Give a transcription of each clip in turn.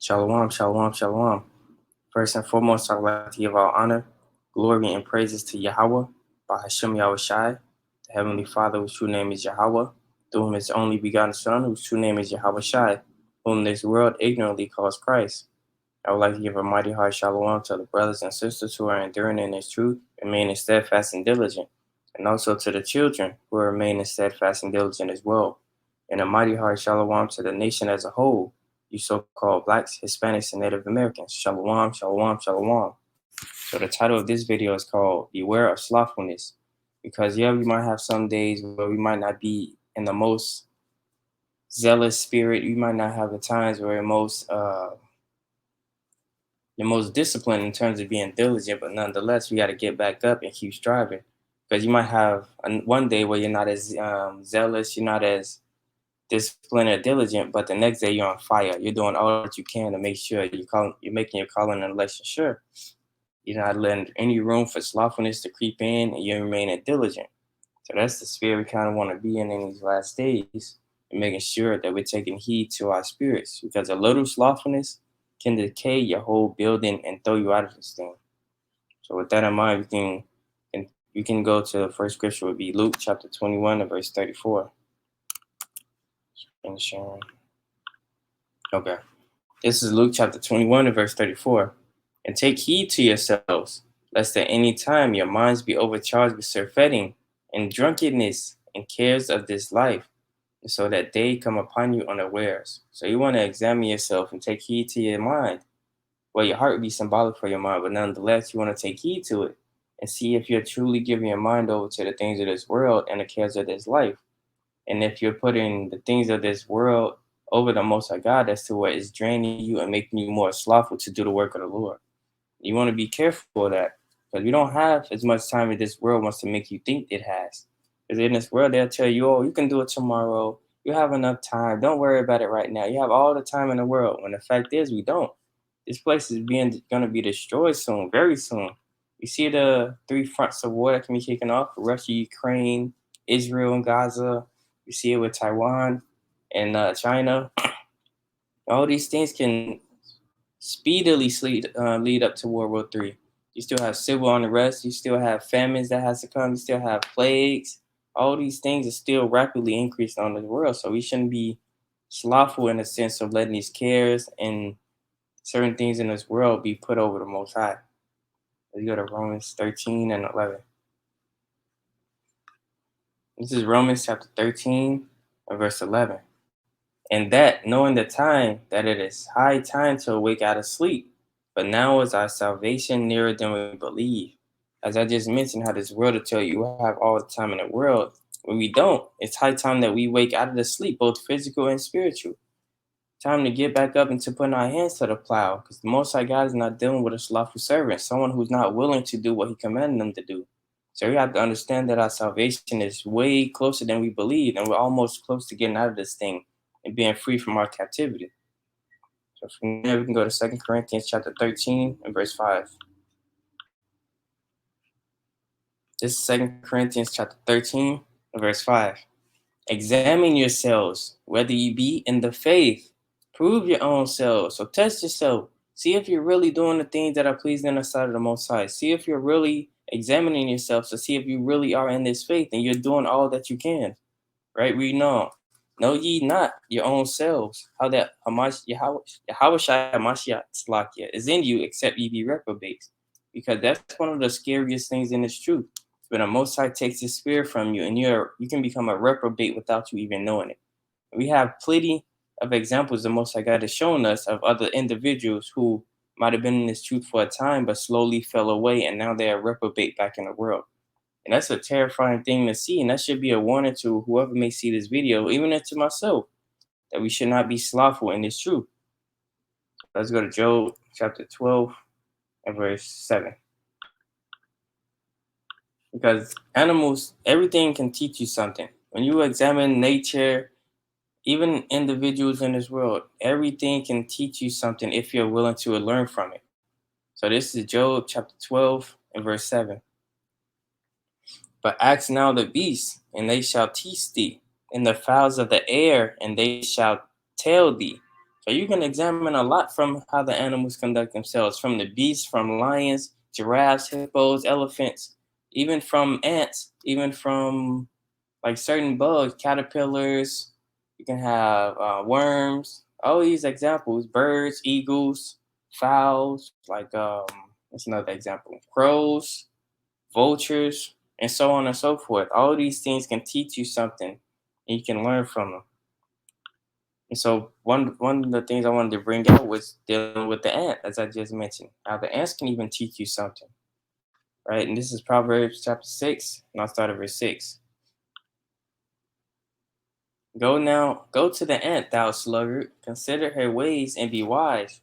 Shalom, shalom, shalom. First and foremost, I'd like to give all honor, glory, and praises to Yahweh, by Hashem Yahushai, the Heavenly Father, whose true name is Yahweh, through whom his only begotten Son, whose true name is Yahweh Shai, whom this world ignorantly calls Christ. I would like to give a mighty high shalom to the brothers and sisters who are enduring in his truth, remaining steadfast and diligent, and also to the children who are remaining steadfast and diligent as well. And a mighty high shalom to the nation as a whole, you so-called blacks, Hispanics, and Native Americans. Shalom, shalom, shalom. So the title of this video is called Beware of Slothfulness, because we might have some days where we might not be in the most zealous spirit. We might not have the times where you're most disciplined in terms of being diligent, but nonetheless, we got to get back up and keep striving. Because you might have one day where you're not as zealous, you're not as disciplined or diligent, but the next day you're on fire. You're doing all that you can to make sure you're making your calling and election sure. You're not letting any room for slothfulness to creep in, and you're remaining diligent. So that's the spirit we kind of want to be in these last days, and making sure that we're taking heed to our spirits, because a little slothfulness can decay your whole building and throw you out of this thing. So with that in mind, we can go to the first scripture, would be Luke chapter 21 and verse 34. Okay. This is Luke chapter 21 and verse 34. And take heed to yourselves, lest at any time your minds be overcharged with surfeiting and drunkenness and cares of this life, so that they come upon you unawares. So you want to examine yourself and take heed to your mind. Well, your heart would be symbolic for your mind, but nonetheless, you want to take heed to it and see if you're truly giving your mind over to the things of this world and the cares of this life. And if you're putting the things of this world over the Most High God, that's to where it's draining you and making you more slothful to do the work of the Lord. You want to be careful of that, because we don't have as much time as this world wants to make you think it has. Because in this world, they'll tell you, oh, you can do it tomorrow. You have enough time. Don't worry about it right now. You have all the time in the world. When the fact is, we don't. This place is going to be destroyed soon, very soon. You see the three fronts of war that can be kicking off: Russia, Ukraine, Israel, and Gaza. You see it with Taiwan and China. All these things can speedily lead up to World War III. You still have civil unrest. You still have famines that has to come. You still have plagues. All these things are still rapidly increasing on the world. So we shouldn't be slothful in the sense of letting these cares and certain things in this world be put over the Most High. Let's go to Romans 13 and 11. This is Romans chapter 13 and verse 11. And that, knowing the time, that it is high time to awake out of sleep, but now is our salvation nearer than we believe. As I just mentioned, how this world will tell you you have all the time in the world. When we don't, it's high time that we wake out of the sleep, both physical and spiritual. Time to get back up and to put our hands to the plow, because the Most High God is not dealing with a slothful servant, someone who's not willing to do what he commanded them to do. So we have to understand that our salvation is way closer than we believe, and we're almost close to getting out of this thing and being free from our captivity. So from there, we can go to 2 Corinthians chapter 13 and verse 5. This is 2 Corinthians chapter 13 and verse 5. Examine yourselves, whether you be in the faith. Prove your own selves. So test yourself. See if you're really doing the things that are pleasing in the sight of the Most High. See if you're really examining yourself to see if you really are in this faith and you're doing all that you can. Right? We know ye not your own selves, how that Yahweh Shai Hamashiach Slakia is in you, except ye be reprobates. Because that's one of the scariest things in this truth. When the Most High takes his spirit from you and you can become a reprobate without you even knowing it. We have plenty of examples the Most High God has shown us of other individuals who might have been in this truth for a time, but slowly fell away, and now they are reprobate back in the world. And that's a terrifying thing to see. And that should be a warning to whoever may see this video, even to myself, that we should not be slothful in this truth. Let's go to Job chapter 12 and verse 7. Because animals, everything can teach you something. When you examine nature, even individuals in this world, everything can teach you something if you're willing to learn from it. So this is Job chapter 12 and verse 7. But ask now the beasts, and they shall teach thee, and the fowls of the air, and they shall tell thee. So you can examine a lot from how the animals conduct themselves, from the beasts, from lions, giraffes, hippos, elephants, even from ants, even from like certain bugs, caterpillars. You can have worms. All these examples: birds, eagles, fowls. Like what's another example? Crows, vultures, and so on and so forth. All these things can teach you something, and you can learn from them. And so one of the things I wanted to bring out was dealing with the ant, as I just mentioned. Now the ants can even teach you something, right? And this is Proverbs chapter 6, and I'll start at verse 6. Go to the ant, thou sluggard, consider her ways and be wise.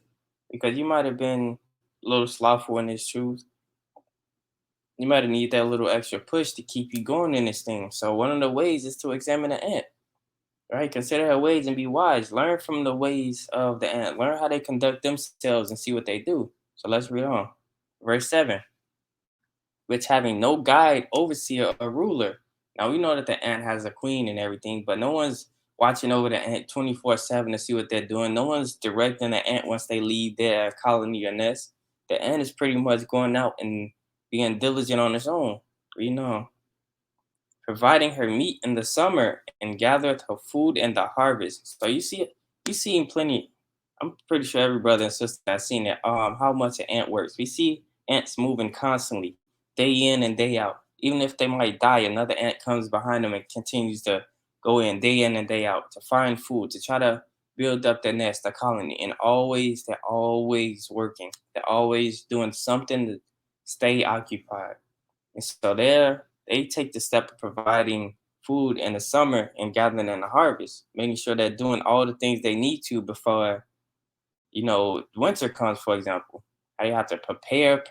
Because you might have been a little slothful in this truth. You might have need that little extra push to keep you going in this thing. So one of the ways is to examine the ant. Right? Consider her ways and be wise. Learn from the ways of the ant. Learn how they conduct themselves and see what they do. So let's read on. Verse 7, which having no guide, overseer, or ruler. Now we know that the ant has a queen and everything, but no one's watching over the ant 24/7 to see what they're doing. No one's directing the ant once they leave their colony or nest. The ant is pretty much going out and being diligent on its own. Read on, providing her meat in the summer and gathereth her food in the harvest. So you seen plenty. I'm pretty sure every brother and sister has seen it. How much an ant works. We see ants moving constantly, day in and day out. Even if they might die, another ant comes behind them and continues to go in and day out to find food, to try to build up their nest, the colony. And they're always working. They're always doing something to stay occupied. And so they take the step of providing food in the summer and gathering in the harvest, making sure they're doing all the things they need to before, winter comes, for example. How you have to prepare.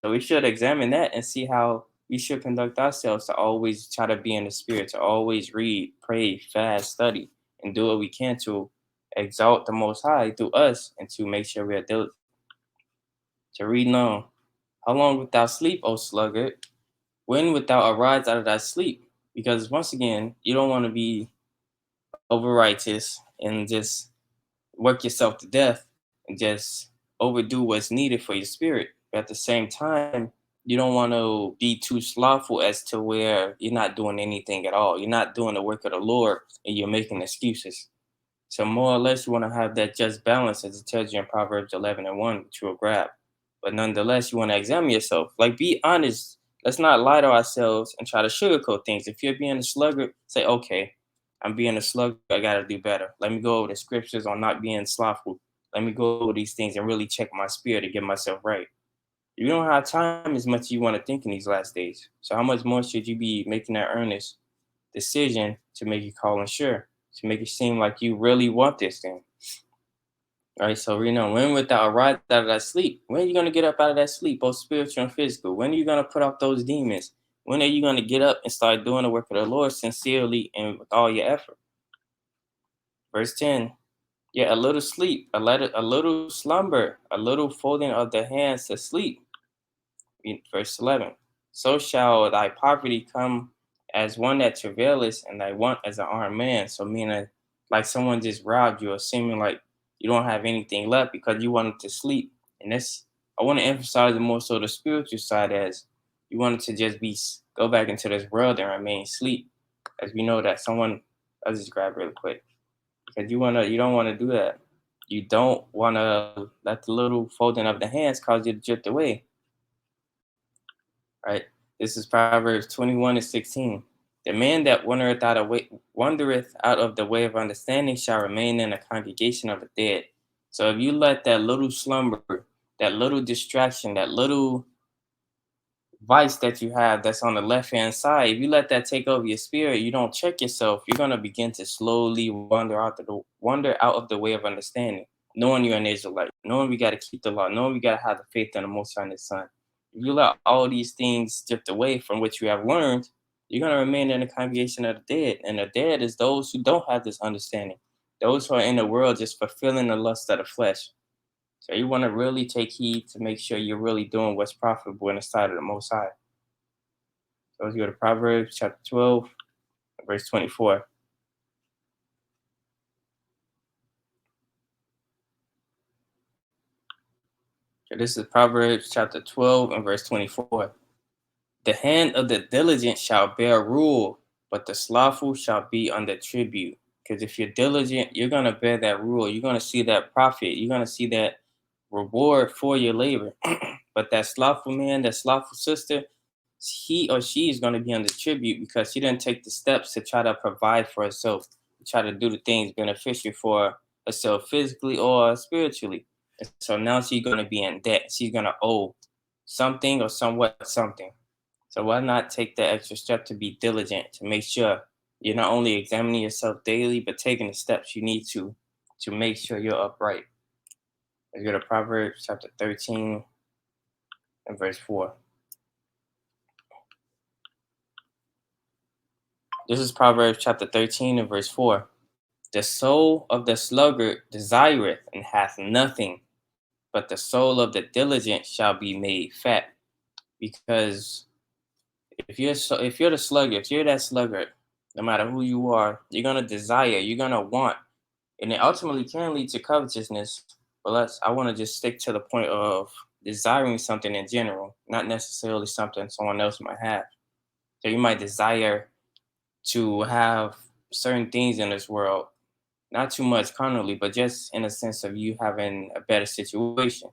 So we should examine that and see how we should conduct ourselves to always try to be in the spirit, to always read, pray, fast, study, and do what we can to exalt the Most High through us and to make sure we're diligent. To read on. How long wilt thou sleep, O sluggard? When wilt thou arise out of thy sleep? Because once again, you don't want to be over righteous and just work yourself to death and just overdo what's needed for your spirit. But at the same time, you don't want to be too slothful as to where you're not doing anything at all. You're not doing the work of the Lord and you're making excuses. So more or less, you want to have that just balance, as it tells you in Proverbs 11:1, which you'll grab. But nonetheless, you want to examine yourself. Like, be honest. Let's not lie to ourselves and try to sugarcoat things. If you're being a sluggard, say, okay, I'm being a sluggard. I got to do better. Let me go over the scriptures on not being slothful. Let me go over these things and really check my spirit to get myself right. You don't have time as much as you want to think in these last days. So how much more should you be making that earnest decision to make you call and sure, to make it seem like you really want this thing? All right, so when without arise out of that sleep, when are you gonna get up out of that sleep, both spiritual and physical? When are you gonna put off those demons? When are you gonna get up and start doing the work of the Lord sincerely and with all your effort? Verse 10. Yeah, a little sleep, a little slumber, a little folding of the hands to sleep. Verse 11. So shall thy poverty come as one that travaileth, and thy want as an armed man. So meaning like someone just robbed you, or seeming like you don't have anything left because you wanted to sleep. And this, I want to emphasize it more so the spiritual side, as you wanted to just go back into this world and remain asleep. As we know that someone, I'll just grab really quick. Because you don't want to do that. You don't want to let the little folding of the hands cause you to drift away, right? This is Proverbs 21:16. The man that wandereth out of the way of understanding shall remain in the congregation of the dead. So if you let that little slumber, that little distraction, that little vice that you have that's on the left hand side, if you let that take over your spirit, you don't check yourself, you're gonna begin to slowly wander out of the way of understanding, knowing you're an Israelite, knowing we gotta keep the law, knowing we gotta have the faith in the Most High and His Son. If you let all these things drift away from which you have learned, you're gonna remain in the congregation of the dead. And the dead is those who don't have this understanding, those who are in the world just fulfilling the lust of the flesh. So you want to really take heed to make sure you're really doing what's profitable in the sight of the Most High. So let's go to Proverbs chapter 12, verse 24. So this is Proverbs chapter 12 and verse 24. The hand of the diligent shall bear rule, but the slothful shall be under tribute. Because if you're diligent, you're going to bear that rule. You're going to see that profit. You're going to see that reward for your labor. But that slothful man, that slothful sister, he or she is going to be under tribute because she didn't take the steps to try to provide for herself, to try to do the things beneficial for herself physically or spiritually. And so now she's going to be in debt. She's going to owe something or somewhat something. So why not take the extra step to be diligent to make sure you're not only examining yourself daily, but taking the steps you need to make sure you're upright. Let's go to Proverbs chapter 13 and verse 4. This is Proverbs chapter 13 and verse 4. The soul of the sluggard desireth and hath nothing, but the soul of the diligent shall be made fat. Because if you're the sluggard, if you're that sluggard, no matter who you are, you're gonna desire, you're gonna want, and it ultimately can lead to covetousness. But I want to just stick to the point of desiring something in general, not necessarily something someone else might have. So you might desire to have certain things in this world, not too much carnally, but just in a sense of you having a better situation.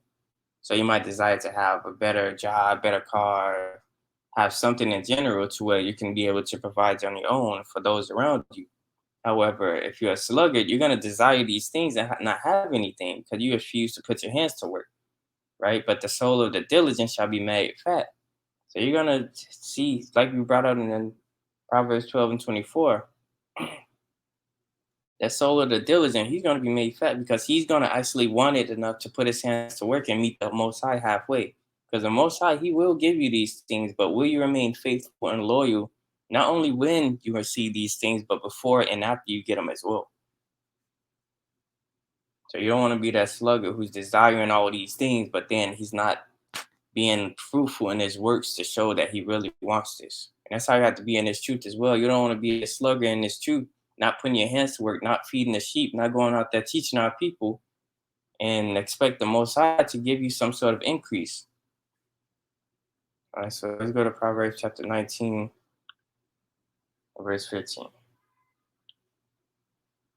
So you might desire to have a better job, better car, have something in general to where you can be able to provide on your own for those around you. However, if you're a sluggard, you're going to desire these things and not have anything because you refuse to put your hands to work, right? But the soul of the diligent shall be made fat. So you're going to see, like we brought out in Proverbs 12 and 24, that soul of the diligent, he's going to be made fat because he's going to actually want it enough to put his hands to work and meet the Most High halfway. Because the Most High, he will give you these things, but will you remain faithful and loyal, not only when you receive these things, but before and after you get them as well? So you don't want to be that sluggard who's desiring all these things, but then he's not being fruitful in his works to show that he really wants this. And that's how you have to be in this truth as well. You don't want to be a sluggard in this truth, not putting your hands to work, not feeding the sheep, not going out there teaching our people, and expect the Most High to give you some sort of increase. All right, so let's go to Proverbs chapter 19, verse 15.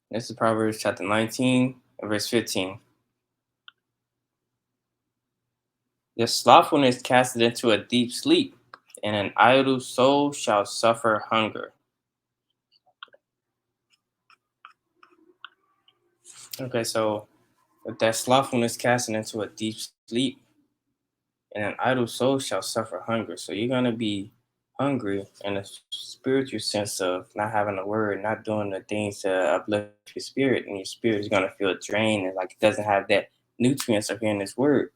This is Proverbs chapter 19, verse 15. The slothfulness casted into a deep sleep, and an idle soul shall suffer hunger. Okay, so with that slothfulness casting into a deep sleep, and an idle soul shall suffer hunger. So you're gonna be hungry in a spiritual sense of not having a word, not doing the things to uplift your spirit, and your spirit is gonna feel drained and like it doesn't have that nutrients of hearing this word.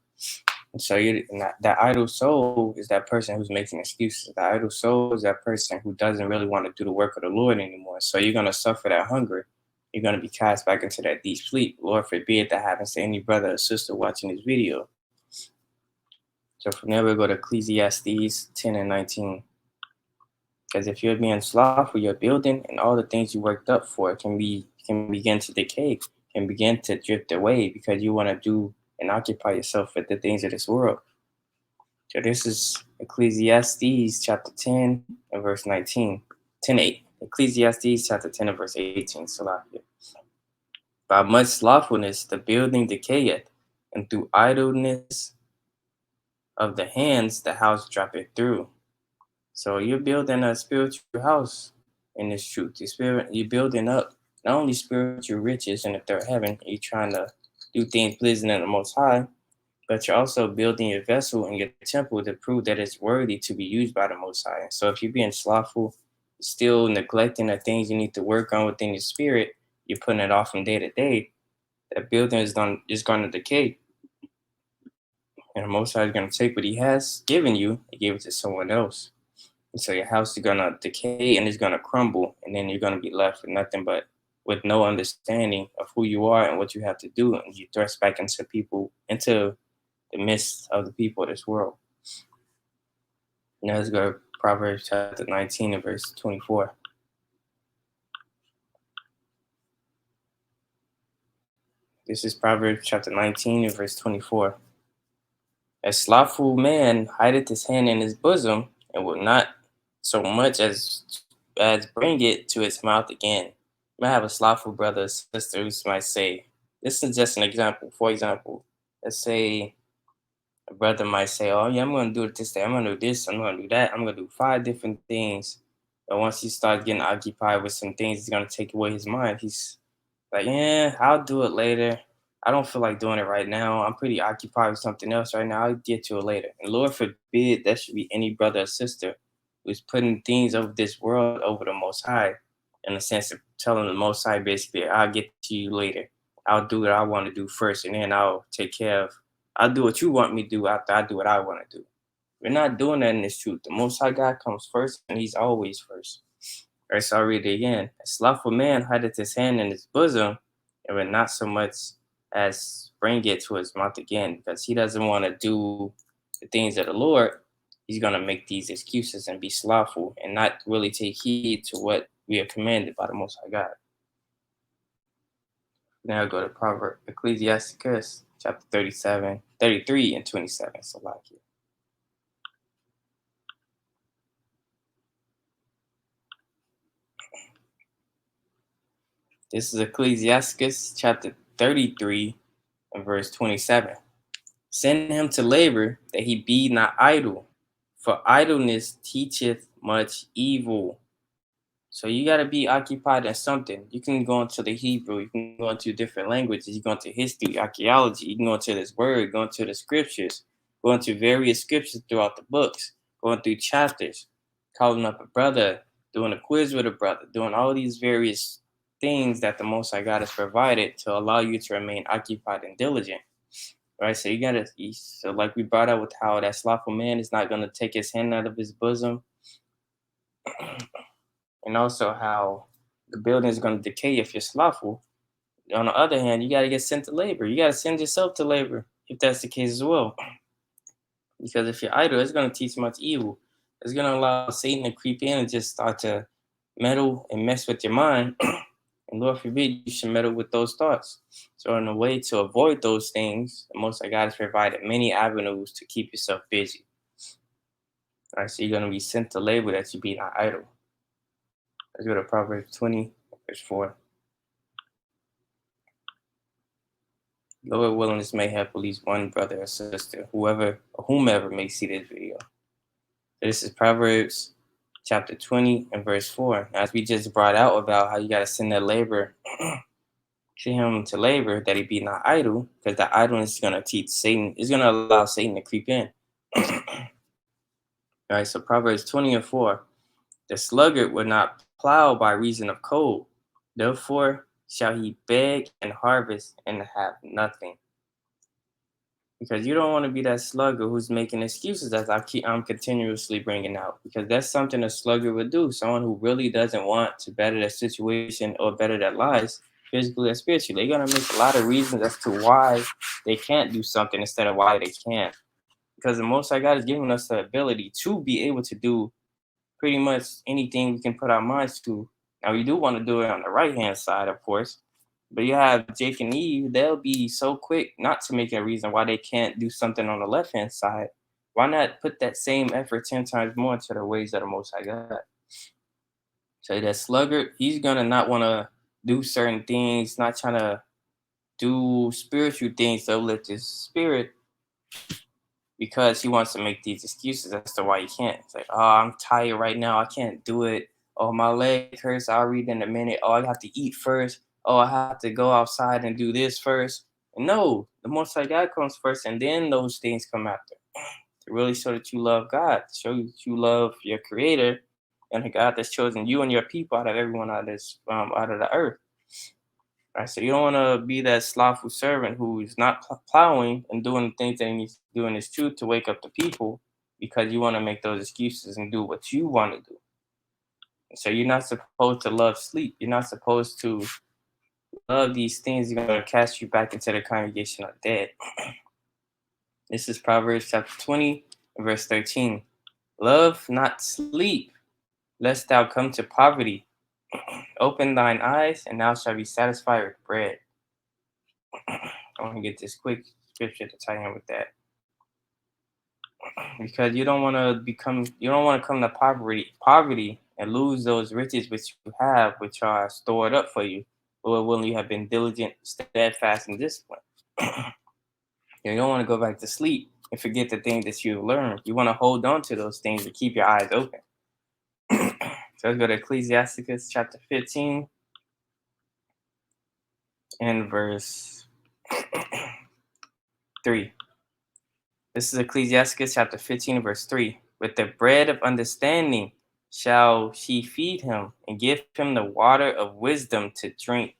And so that idle soul is that person who's making excuses. The idle soul is that person who doesn't really want to do the work of the Lord anymore. So you're gonna suffer that hunger. You're gonna be cast back into that deep sleep. Lord forbid that happens to any brother or sister watching this video. So from there we go to Ecclesiastes 10 and 19. Because if you're being slothful, your building and all the things you worked up for can begin to decay, can begin to drift away because you want to do and occupy yourself with the things of this world. So this is Ecclesiastes chapter 10 and verse 19. 10:8. Ecclesiastes chapter 10 and verse 18. Salakia. By much slothfulness the building decayeth, and through idleness of the hands the house droppeth through. So you're building a spiritual house in this truth. You're building up not only spiritual riches in the third heaven, you're trying to do things pleasing in the Most High, but you're also building your vessel and your temple to prove that it's worthy to be used by the Most High. So if you're being slothful, still neglecting the things you need to work on within your spirit, you're putting it off from day to day, that building is going to decay. And the Most High is going to take what He has given you and give it to someone else. And so your house is gonna decay and it's gonna crumble, and then you're gonna be left with nothing but with no understanding of who you are and what you have to do, and you thrust back into the midst of the people of this world. Now let's go to Proverbs chapter 19 and verse 24. This is Proverbs chapter 19 and verse 24. A slothful man hideth his hand in his bosom, and will not so much as bring it to his mouth again. You might have a slothful brother or sister who might say, this is just an example. For example, let's say a brother might say, oh yeah, I'm gonna do it this day, I'm gonna do this, I'm gonna do that, I'm gonna do five different things. But once he starts getting occupied with some things, it's gonna take away his mind. He's like, yeah, I'll do it later. I don't feel like doing it right now. I'm pretty occupied with something else right now. I'll get to it later. And Lord forbid that should be any brother or sister who's putting things of this world over the Most High, in the sense of telling the Most High basically, I'll get to you later. I'll do what I want to do first, and then I'll take care of. I'll do what you want me to do after I do what I want to do. We're not doing that in this truth. The Most High God comes first, and He's always first. Right, so I'll read it again. A slothful man hideth his hand in his bosom, and will not so much as bring it to his mouth again, because he doesn't want to do the things of the Lord. He's going to make these excuses and be slothful and not really take heed to what we are commanded by the Most High God. Now I'll go to Proverbs, Ecclesiasticus, chapter 37, 33, and 27. So like it. This is Ecclesiasticus, chapter 33, and verse 27. Send him to labor, that he be not idle, for idleness teacheth much evil. So you got to be occupied in something. You can go into the Hebrew, you can go into different languages, you go into history, archaeology, you can go into this word, go into the scriptures, go into various scriptures throughout the books, going through chapters, calling up a brother, doing a quiz with a brother, doing all these various things that the Most High God has provided to allow you to remain occupied and diligent. Right, so you gotta. So like we brought out with how that slothful man is not gonna take his hand out of his bosom, and also how the building is gonna decay if you're slothful. On the other hand, you gotta get sent to labor. You gotta send yourself to labor if that's the case as well. Because if you're idle, it's gonna teach much evil. It's gonna allow Satan to creep in and just start to meddle and mess with your mind. And Lord forbid you should meddle with those thoughts. So, in a way to avoid those things, the Most High God has provided many avenues to keep yourself busy. All right, so you're going to be sent to labor that you be not idle. Let's go to Proverbs 20, verse 4. Lord willing, this may help at least one brother or sister, whoever or whomever may see this video. So this is Proverbs chapter 20 and verse 4. As we just brought out about how you got to send that labor to him to labor, that he be not idle, because the idleness is going to teach Satan, is going to allow Satan to creep in. All right, so Proverbs 20 and 4. The sluggard will not plow by reason of cold, therefore shall he beg and harvest and have nothing. Because you don't want to be that sluggard who's making excuses, as I'm continuously bringing out, because that's something a sluggard would do. Someone who really doesn't want to better their situation or better their lives, physically or spiritually, they're gonna make a lot of reasons as to why they can't do something instead of why they can. Because the Most High God has given us the ability to be able to do pretty much anything we can put our minds to. Now, we do want to do it on the right hand side, of course, but you have Jake and Eve, they'll be so quick not to make a reason why they can't do something on the left hand side. Why not put that same effort 10 times more into the ways of the Most High God? So that sluggard, he's going to not want to do certain things, not trying to do spiritual things to uplift his spirit, because he wants to make these excuses as to why he can't. It's like, oh, I'm tired right now. I can't do it. Oh, my leg hurts. I'll read in a minute. Oh, I have to eat first. Oh, I have to go outside and do this first. And no, the Most High God comes first, and then those things come after. To really show that you love God, to show that you love your Creator and the God that's chosen you and your people out of everyone out of this, out of the earth. Right, so you don't want to be that slothful servant who's not plowing and doing the things that he needs to do in his truth to wake up the people, because you want to make those excuses and do what you want to do. So you're not supposed to love sleep. You're not supposed to love these things. You're going to cast you back into the congregation of dead. This is Proverbs chapter 20, verse 13. Love not sleep, lest thou come to poverty. Open thine eyes, and thou shalt be satisfied with bread. I want to get this quick scripture to tie in with that. because you don't want to come to poverty and lose those riches which you have, which are stored up for you, or when you have been diligent, steadfast, and disciplined. You don't want to go back to sleep and forget the things that you've learned. You want to hold on to those things and keep your eyes open. So let's go to Ecclesiasticus chapter 15 and verse 3. This is Ecclesiasticus chapter 15, verse 3. With the bread of understanding shall she feed him, and give him the water of wisdom to drink.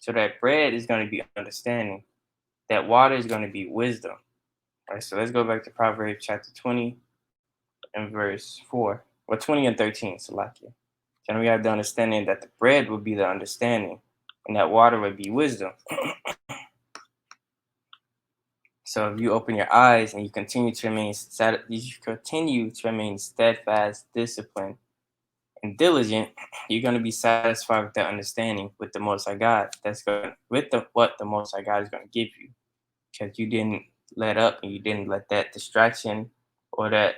So that bread is going to be understanding. That water is going to be wisdom. All right, so let's go back to Proverbs chapter 20 and verse 4. Or 20 and 13, Salakia. So we have the understanding that the bread would be the understanding, and that water would be wisdom. So if you open your eyes and you continue to remain steadfast, disciplined, and diligent, you're going to be satisfied with that understanding with the Most High God. That's going with what the Most High God is going to give you, because you didn't let up and you didn't let that distraction or that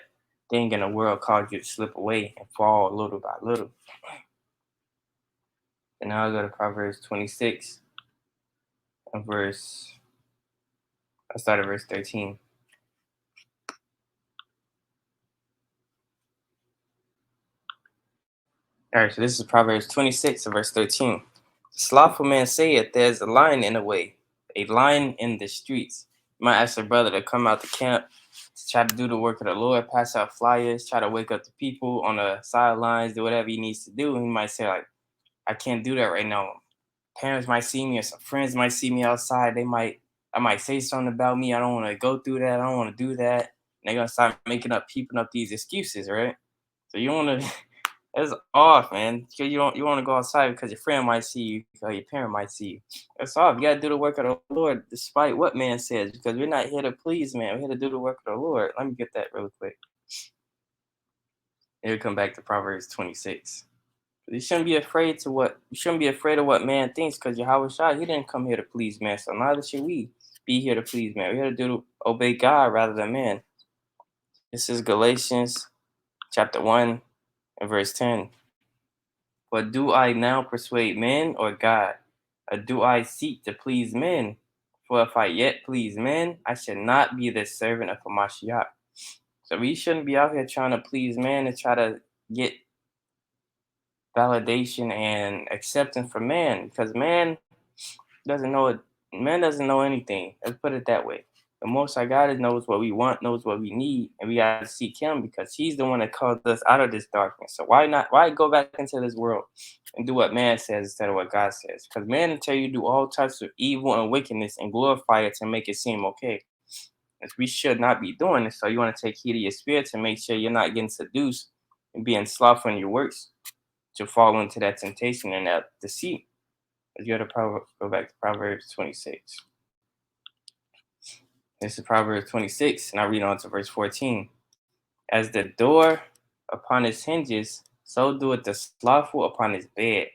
thing in the world cause you to slip away and fall little by little. And now I'll go to Proverbs 26 and I'll start at verse 13. All right, so this is Proverbs 26 and verse 13. The slothful man saith, there's a lion in the way, a lion in the streets. You might ask your brother to come out the camp to try to do the work of the Lord, pass out flyers, try to wake up the people on the sidelines, do whatever he needs to do. And he might say, like, I can't do that right now. Parents might see me or some friends might see me outside. I might say something about me. I don't want to go through that. I don't want to do that. And they're gonna start keeping up these excuses, right? So you want to It's off, man. You want to go outside because your friend might see you, or your parent might see you. That's off. You gotta do the work of the Lord, despite what man says, because we're not here to please man. We're here to do the work of the Lord. Let me get that really quick. Here we come back to Proverbs 26. You shouldn't be afraid of what man thinks, because Yahweh Shai, he didn't come here to please man. So neither should we be here to please man. We're here to obey God rather than man. This is Galatians chapter 1 and verse 10. But do I now persuade men or God? Or do I seek to please men? For if I yet please men, I should not be the servant of Hamashiach. So we shouldn't be out here trying to please man and try to get validation and acceptance from man, because doesn't know it. Man doesn't know anything. Let's put it that way. The Most High God knows what we want, knows what we need, and we gotta seek Him because He's the one that called us out of this darkness. So why not? Why go back into this world and do what man says instead of what God says? Because man will tell you do all types of evil and wickedness and glorify it to make it seem okay. As we should not be doing this. So you want to take heed of your spirit to make sure you're not getting seduced and being slothful in your works to fall into that temptation and that deceit. You got to go back to Proverbs 26. This is Proverbs 26, and I read on to verse 14. As the door upon its hinges, so doeth the slothful upon his bed.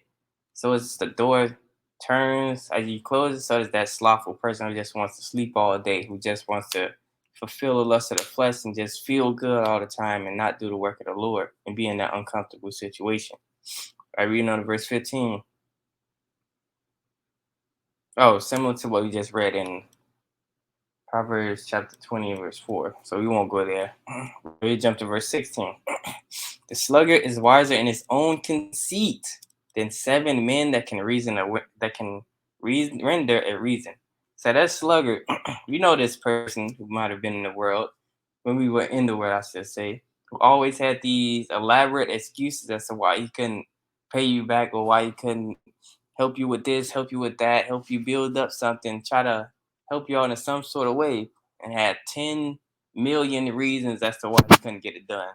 So as the door turns, as you close it, so does that slothful person who just wants to sleep all day, who just wants to fulfill the lust of the flesh and just feel good all the time and not do the work of the Lord and be in that uncomfortable situation. I read on to verse 15. Oh, similar to what we just read in Proverbs chapter 20 and verse 4. So we won't go there. We jump to verse 16. The sluggard is wiser in his own conceit than 7 men that can render a reason. So that sluggard, you know, this person who might have been in the world when we were in the world, I should say, who always had these elaborate excuses as to why he couldn't pay you back or why he couldn't help you with this, help you with that, help you build up something, try to help you out in some sort of way, and had 10 million reasons as to why he couldn't get it done.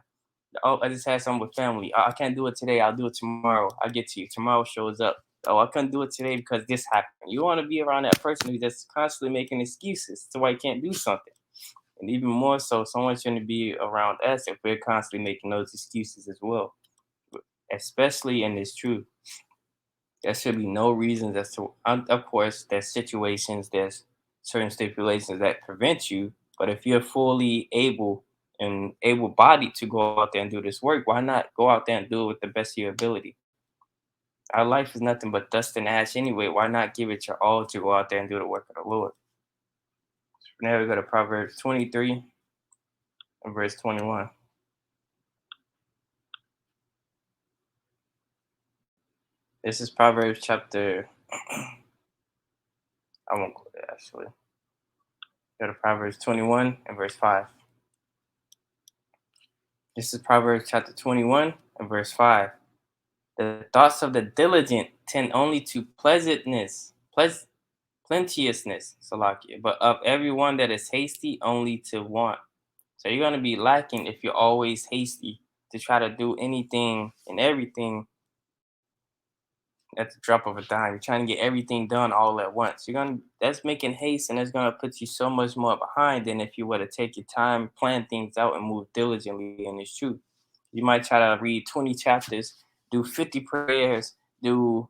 Oh, I just had something with family. I can't do it today. I'll do it tomorrow. I'll get to you. Tomorrow shows up. Oh, I couldn't do it today because this happened. You want to be around that person who's just constantly making excuses to why you can't do something. And even more so, someone shouldn't be around us if we're constantly making those excuses as well, especially in this truth. There should be no reasons as to, of course, there's situations, there's certain stipulations that prevent you. But if you're fully able and able-bodied to go out there and do this work, why not go out there and do it with the best of your ability? Our life is nothing but dust and ash anyway. Why not give it your all to go out there and do the work of the Lord? Now we go to Proverbs 23 and verse 21. This is Proverbs chapter, I won't go there actually. Go to Proverbs 21 and verse 5. This is Proverbs chapter 21 and verse 5. The thoughts of the diligent tend only to plenteousness, Salakia, but of everyone that is hasty, only to want. So you're going to be lacking if you're always hasty to try to do anything and everything at the drop of a dime. You're trying to get everything done all at once. That's making haste, and that's gonna put you so much more behind than if you were to take your time, plan things out, and move diligently in this truth. You might try to read 20 chapters, do 50 prayers, do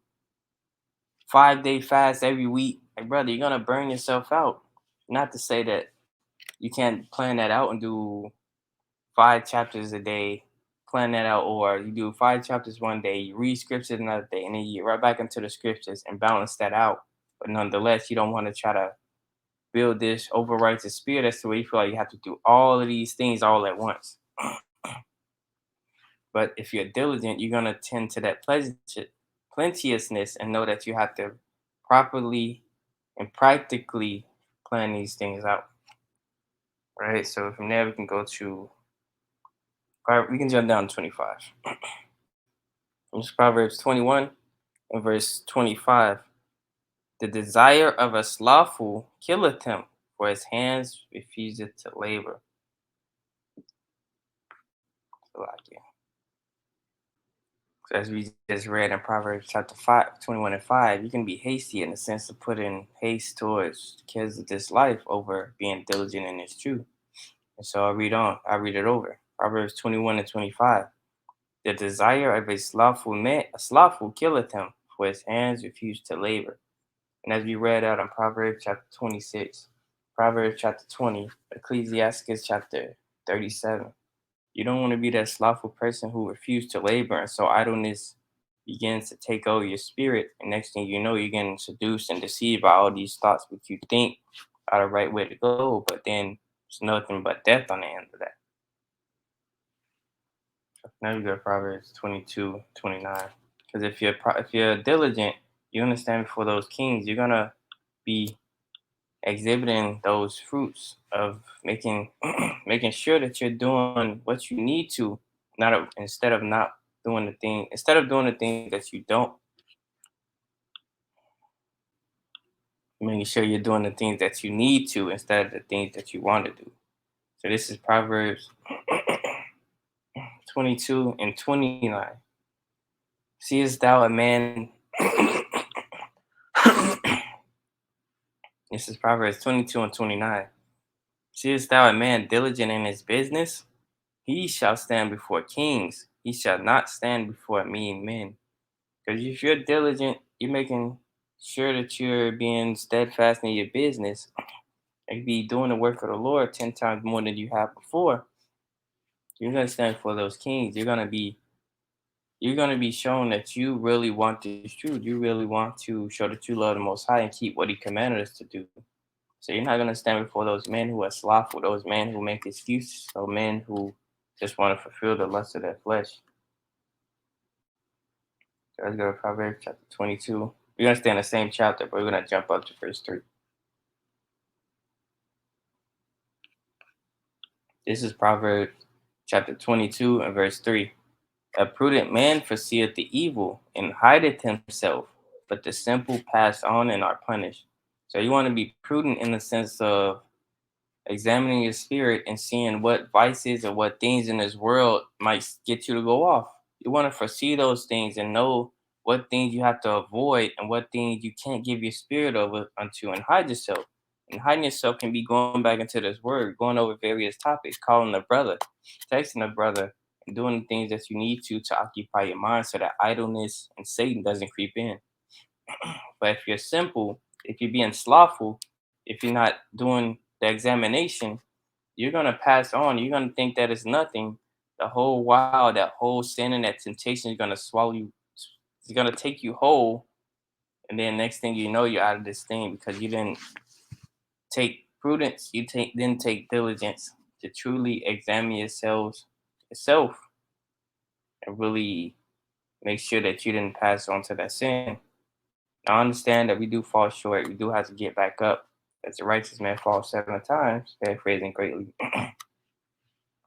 5-day fast every week. Like, brother, you're gonna burn yourself out. Not to say that you can't plan that out and do 5 chapters a day, plan that out, or you do 5 chapters one day, you read scriptures another day, and then you get right back into the scriptures and balance that out. But nonetheless, you don't want to try to build this over righteous spirit as to where you feel like you have to do all of these things all at once. But if you're diligent, you're gonna tend to that plenteousness and know that you have to properly and practically plan these things out. Right. So from there we can go to we can jump down to 25. It's Proverbs 21 and verse 25. The desire of a slothful killeth him, for his hands refuseth to labor. So like, yeah. So as we just read in Proverbs chapter 5, 21 and 5, you can be hasty in the sense of putting haste towards the cares of this life over being diligent in this truth. And so I'll read on. I'll read it over. Proverbs 21 and 25. The desire of a slothful killeth him, for his hands refuse to labor. And as we read out in Proverbs chapter 26, Proverbs chapter 20, Ecclesiastes chapter 37, you don't want to be that slothful person who refuses to labor. And so idleness begins to take over your spirit. And next thing you know, you're getting seduced and deceived by all these thoughts, which you think are the right way to go. But then it's nothing but death on the end of that. Now you go to Proverbs 22:29. Because if you're diligent, you understand before those kings, you're gonna be exhibiting those fruits of making making sure that you're doing what you need to, instead of not doing the thing that you don't, making sure you're doing the things that you need to instead of the things that you want to do. So this is Proverbs 22 and 29. Seest thou a man This is Proverbs 22 and 29. Seest thou a man diligent in his business? He shall stand before kings. He shall not stand before mean men. Because if you're diligent, you're making sure that you're being steadfast in your business and be doing the work of the Lord 10 times more than you have before. You're gonna stand for those kings. You're gonna be shown that you really want this truth. You really want to show that you love the Most High and keep what He commanded us to do. So you're not gonna stand before those men who are slothful, those men who make excuses, those men who just want to fulfill the lust of their flesh. So let's go to Proverbs chapter 22. We're gonna stay in the same chapter, but we're gonna jump up to verse 3. This is Proverbs chapter 22 and verse 3. A prudent man foreseeth the evil and hideth himself, but the simple pass on and are punished. So you want to be prudent in the sense of examining your spirit and seeing what vices or what things in this world might get you to go off. You want to foresee those things and know what things you have to avoid and what things you can't give your spirit over unto and hide yourself. And hiding yourself can be going back into this word, going over various topics, calling a brother, texting a brother, and doing the things that you need to occupy your mind so that idleness and Satan doesn't creep in. But if you're simple, if you're being slothful, if you're not doing the examination, you're gonna pass on. You're gonna think that it's nothing. The whole while, that whole sin and that temptation is gonna swallow you. It's gonna take you whole, and then next thing you know, you're out of this thing because you didn't take prudence. Didn't take diligence to truly examine yourself, and really make sure that you didn't pass on to that sin. I understand that we do fall short. We do have to get back up. As the righteous man falls 7 times, paraphrasing greatly.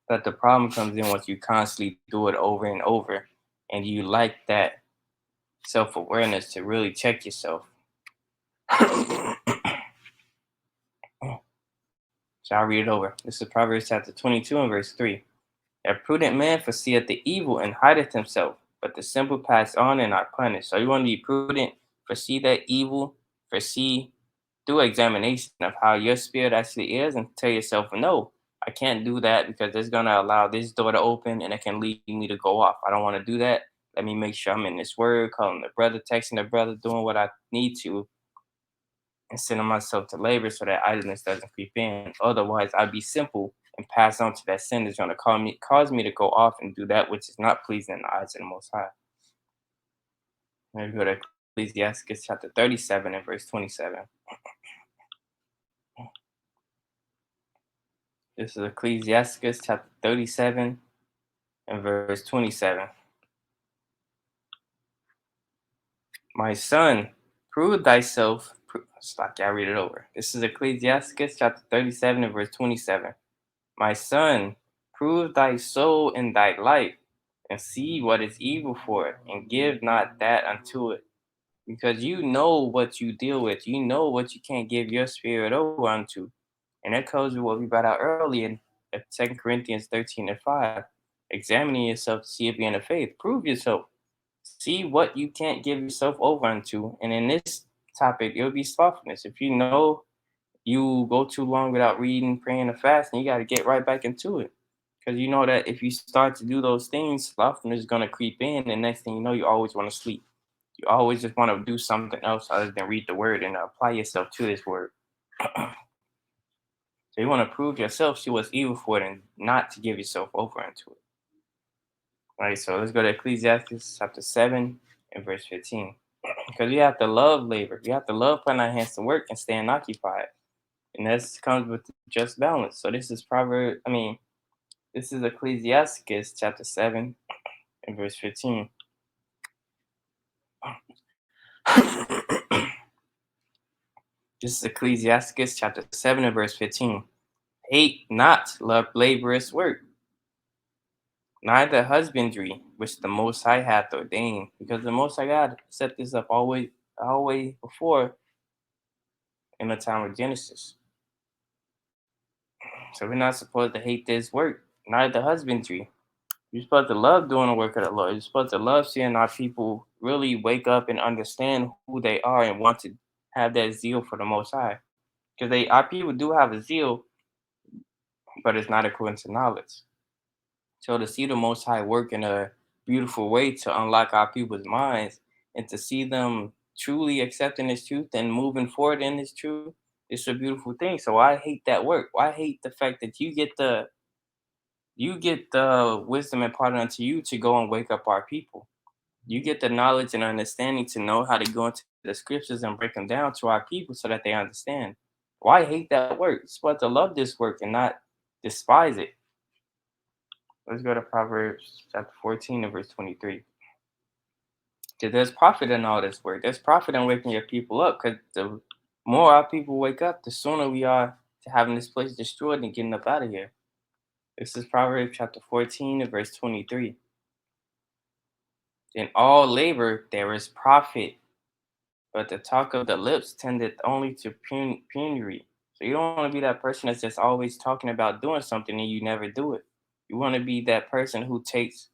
But the problem comes in once you constantly do it over and over, and you like that self awareness to really check yourself. So I'll read it over. This is Proverbs chapter 22 and verse 3. A prudent man foreseeth the evil and hideth himself, but the simple pass on and are punished. So you want to be prudent, foresee that evil, foresee do examination of how your spirit actually is, and tell yourself, no, I can't do that because it's going to allow this door to open and it can lead me to go off. I don't want to do that. Let me make sure I'm in this word, calling the brother, texting the brother, doing what I need to, and sending myself to labor so that idleness doesn't creep in. Otherwise, I'd be simple and pass on to that sin that's going to cause me to go off and do that which is not pleasing in the eyes of the Most High. Let me go to Ecclesiastes chapter 37 and verse 27. This is Ecclesiastes chapter 37 and verse 27. My son, prove thyself. Stop, I read it over. This is Ecclesiastes chapter 37 and verse 27. My son, prove thy soul in thy life, and see what is evil for it, and give not that unto it. Because you know what you deal with. You know what you can't give your spirit over unto. And that goes with what we brought out earlier in 2 Corinthians 13 and 5. Examining yourself to see if you're in the faith. Prove yourself. See what you can't give yourself over unto. And in this topic, it'll be slothfulness. If you know you go too long without reading, praying, or fasting, you got to get right back into it. Because you know that if you start to do those things, slothfulness is going to creep in. And next thing you know, you always want to sleep. You always just want to do something else other than read the word and apply yourself to this word. So you want to prove yourself, see what's evil for it, and not to give yourself over into it. All right, so let's go to Ecclesiastes chapter 7 and verse 15. Because we have to love labor. We have to love putting our hands to work and staying occupied. And that comes with just balance. So this is this is Ecclesiastes chapter 7 and verse 15. This is Ecclesiastes chapter 7 and verse 15. Hate not laborious work, neither husbandry, which the Most High hath ordained. Because the Most High God set this up always before in the time of Genesis. So we're not supposed to hate this work, neither husbandry. You're supposed to love doing the work of the Lord. You're supposed to love seeing our people really wake up and understand who they are and want to have that zeal for the Most High. Because our people do have a zeal, but it's not according to knowledge. So to see the Most High work in a beautiful way to unlock our people's minds and to see them truly accepting His truth and moving forward in His truth, it's a beautiful thing. So I hate that work. I hate the fact that you get the wisdom imparted unto you to go and wake up our people. You get the knowledge and understanding to know how to go into the scriptures and break them down to our people so that they understand. Why hate that work? You're supposed to love this work and not despise it. Let's go to Proverbs chapter 14 and verse 23. Because there's profit in all this work. There's profit in waking your people up. Because the more our people wake up, the sooner we are to having this place destroyed and getting up out of here. This is Proverbs chapter 14 and verse 23. In all labor there is profit, but the talk of the lips tendeth only to penury. So you don't want to be that person that's just always talking about doing something and you never do it. You want to be that person who takes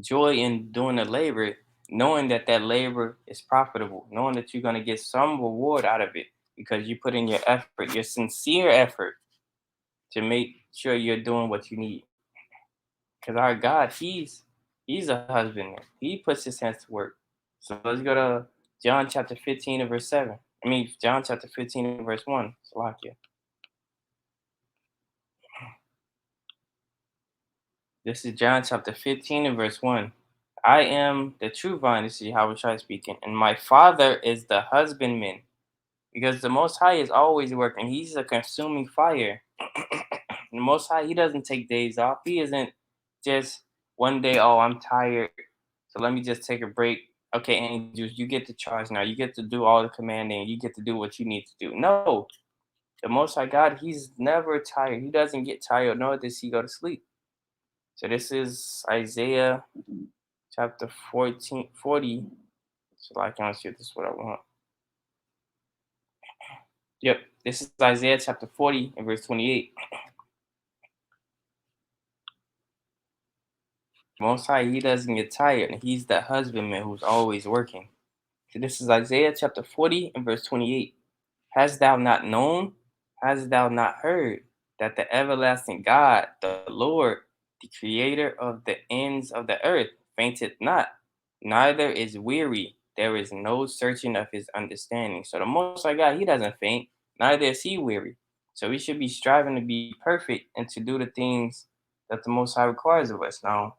joy in doing the labor, knowing that that labor is profitable, knowing that you're going to get some reward out of it because you put in your effort, your sincere effort to make sure you're doing what you need. Because our God, He's a husband. He puts His hands to work. So let's go to John chapter 15 and verse 7. John chapter 15 and verse 1. Salakia. This is John chapter 15 and verse 1. I am the true vine, this is Yahweh Shai speaking, and my father is the husbandman. Because the Most High is always working. He's a consuming fire. The Most High, He doesn't take days off. He isn't just one day, oh, I'm tired, so let me just take a break. Okay, angels, you get to charge now. You get to do all the commanding. You get to do what you need to do. No, the Most High God, He's never tired. He doesn't get tired, nor does He go to sleep. So this is Isaiah chapter 40. So I can't see if this is what I want. Yep, this is Isaiah chapter 40 and verse 28. Most High, He doesn't get tired, and He's the husbandman who's always working. So this is Isaiah chapter 40 and verse 28. Hast thou not known? Hast thou not heard that the everlasting God, the Lord, the creator of the ends of the earth, fainteth not, neither is weary. There is no searching of His understanding. So the Most High God, He doesn't faint, neither is He weary. So we should be striving to be perfect and to do the things that the Most High requires of us. Now,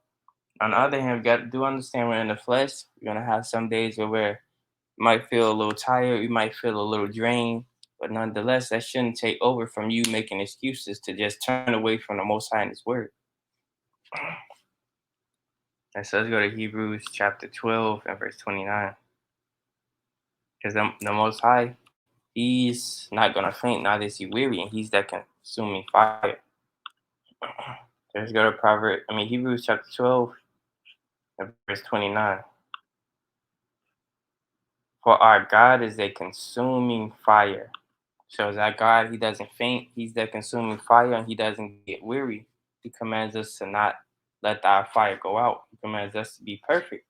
on the other hand, we got to do understand we're in the flesh. We're gonna have some days where we might feel a little tired, we might feel a little drained, but nonetheless, that shouldn't take over from you making excuses to just turn away from the Most High and His Word. And so let's go to Hebrews chapter 12 and verse 29. Because the Most High, He's not gonna faint, neither is He weary, and He's that consuming fire. So let's go to Hebrews chapter 12 and verse 29. For our God is a consuming fire. So that God, He doesn't faint. He's the consuming fire, and He doesn't get weary. He commands us to not let our fire go out. He commands us to be perfect.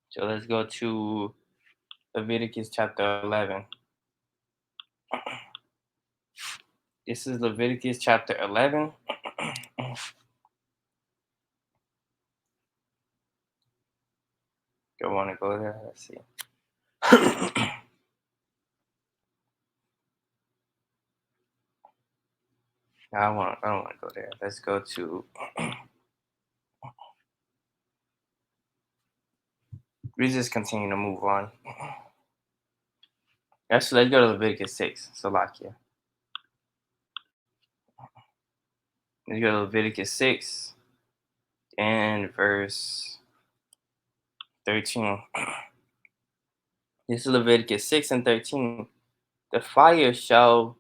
So let's go to Leviticus chapter 11. This is Leviticus chapter 11. Do I want to go there? Let's see. I don't want to go there. Let's go to. We just continue to move on. Actually, let's go to Leviticus 6. Salakia. Let's go to Leviticus 6 and verse 13. This is Leviticus 6 and 13. The fire shall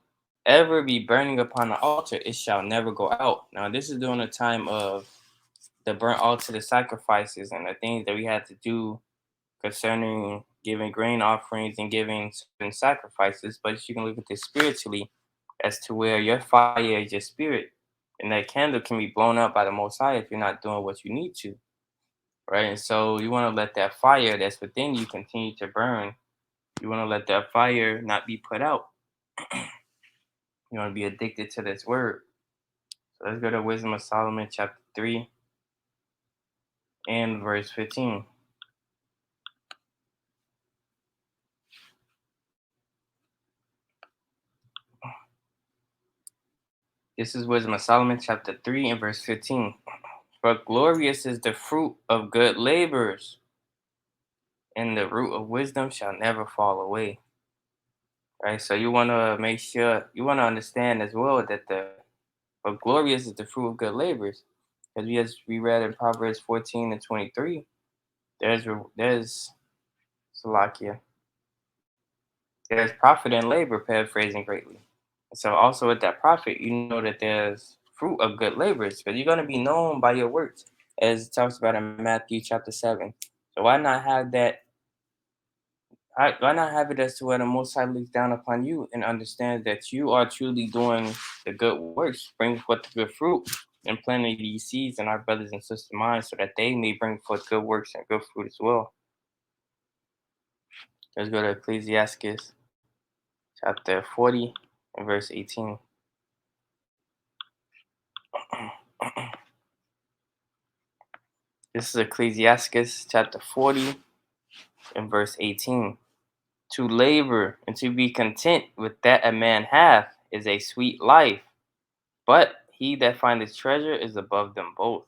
ever be burning upon the altar, it shall never go out. Now, this is during the time of the burnt altar, the sacrifices, and the things that we had to do concerning giving grain offerings and giving certain sacrifices. But you can look at this spiritually as to where your fire is your spirit, and that candle can be blown up by the Most High if you're not doing what you need to, right? And so you want to let that fire that's within you continue to burn. You want to let that fire not be put out. You want to be addicted to this word. So let's go to Wisdom of Solomon, chapter 3 and verse 15. This is Wisdom of Solomon, chapter 3 and verse 15. For glorious is the fruit of good labors, and the root of wisdom shall never fall away. Right? So you want to make sure, you want to understand as well that but glorious is the fruit of good labors. Because as we read in Proverbs 14 and 23, there's Salakia. There's profit in labor, paraphrasing greatly. So also with that profit, you know that there's fruit of good labors, because you're going to be known by your works, as it talks about in Matthew chapter 7. So why not have that? Why not have it as to where the Most High looks down upon you and understands that you are truly doing the good works, bring forth the good fruit, and planting these seeds in our brothers and sisters' minds so that they may bring forth good works and good fruit as well. Let's go to Ecclesiastes chapter 40 and verse 18. This is Ecclesiastes chapter 40 and verse 18. To labor and to be content with that a man hath is a sweet life, but he that findeth treasure is above them both.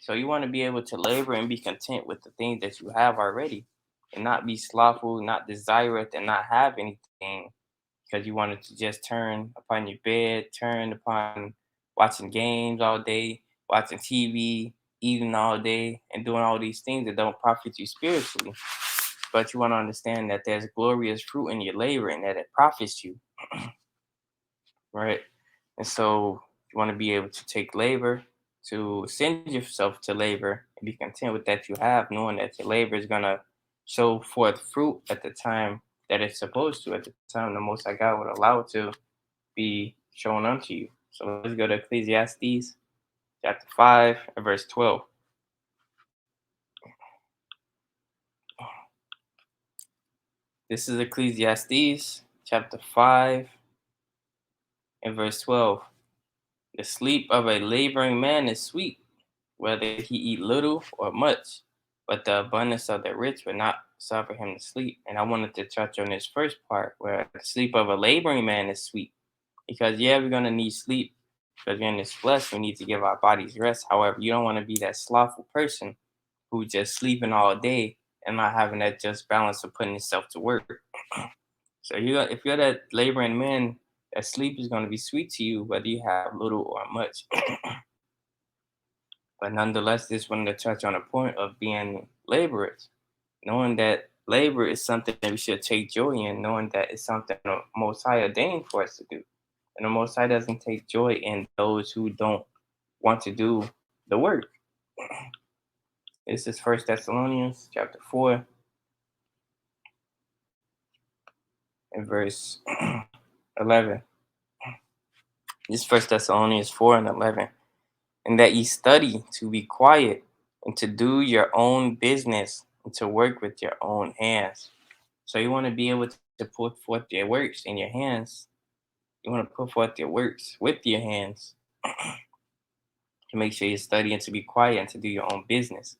So you want to be able to labor and be content with the things that you have already, and not be slothful, not desire it, and not have anything because you wanted to just turn upon your bed, turn upon watching games all day, watching TV, eating all day, and doing all these things that don't profit you spiritually. But you want to understand that there's glorious fruit in your labor and that it profits you, right? And so you want to be able to take labor, to send yourself to labor and be content with that you have, knowing that your labor is gonna show forth fruit at the time that it's supposed to, at the time the most High God would allow it to be shown unto you. So let's go to Ecclesiastes chapter 5 and verse 12. This is Ecclesiastes chapter 5 and verse 12. The sleep of a laboring man is sweet, whether he eat little or much, but the abundance of the rich will not suffer him to sleep. And I wanted to touch on this first part where the sleep of a laboring man is sweet. Because yeah, we're gonna need sleep because we're in this flesh, we need to give our bodies rest. However, you don't want to be that slothful person who just sleeping all day and not having that just balance of putting yourself to work. So if you're that laboring man, that sleep is gonna be sweet to you, whether you have little or much. But nonetheless, this wanted to touch on a point of being laborers, knowing that labor is something that we should take joy in, knowing that it's something the Most High ordained for us to do. And the Most High doesn't take joy in those who don't want to do the work. This is First Thessalonians chapter 4 and verse 11. This First Thessalonians 4 and 11. And that ye study to be quiet and to do your own business and to work with your own hands. So you want to be able to put forth your works in your hands. You want to put forth your works with your hands to make sure you study and to be quiet and to do your own business.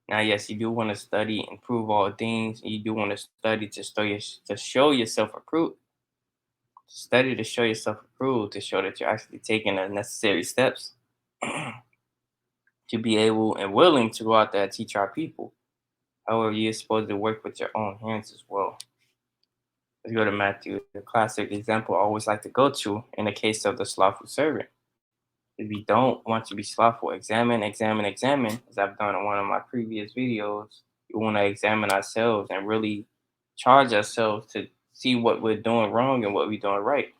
Now, yes, you do want to study and prove all things. You do want to study to show yourself approved. Study to show yourself approved, to show that you're actually taking the necessary steps to be able and willing to go out there and teach our people. However, you're supposed to work with your own hands as well. Let's go to Matthew, the classic example I always like to go to in the case of the slothful servant. If you don't want to be slothful, examine, examine, examine, as I've done in one of my previous videos. We want to examine ourselves and really charge ourselves to see what we're doing wrong and what we're doing right.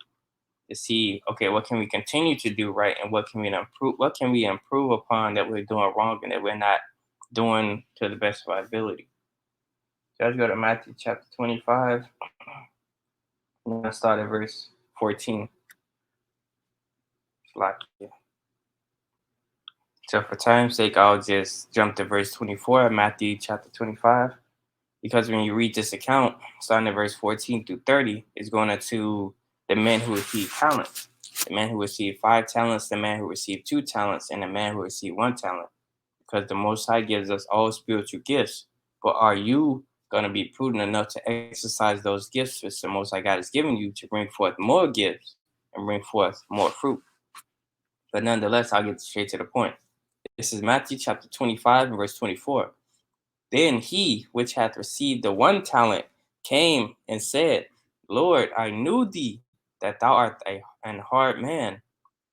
To see, okay, what can we continue to do right and what can we improve upon that we're doing wrong and that we're not doing to the best of our ability. So let's go to Matthew chapter 25. I'm gonna start at verse 14. Like, yeah. So for time's sake, I'll just jump to verse 24 of Matthew chapter 25. Because when you read this account, starting at verse 14 through 30, it's going into the men who received talents. The man who received 5 talents, the man who received 2 talents, and the man who received 1 talent. Because the Most High gives us all spiritual gifts. But are you going to be prudent enough to exercise those gifts which the Most High God has given you to bring forth more gifts and bring forth more fruit? But nonetheless, I'll get straight to the point. This is Matthew chapter 25 and verse 24. Then he which hath received the 1 talent came and said, Lord, I knew thee that thou art an hard man,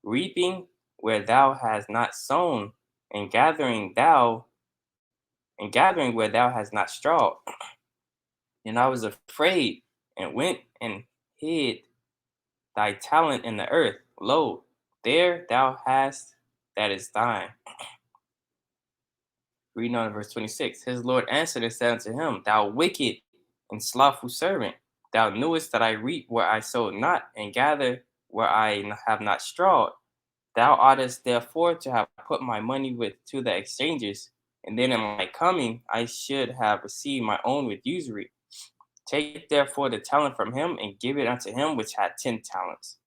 reaping where thou hast not sown, and gathering where thou hast not strawed. And I was afraid and went and hid thy talent in the earth. Lo, there thou hast that is thine. Reading on verse 26. His Lord answered and said unto him, Thou wicked and slothful servant, thou knewest that I reap where I sowed not, and gather where I have not strawed. Thou oughtest therefore to have put my money with to the exchangers, and then in my coming I should have received my own with usury. Take therefore the talent from him and give it unto him which had 10 talents.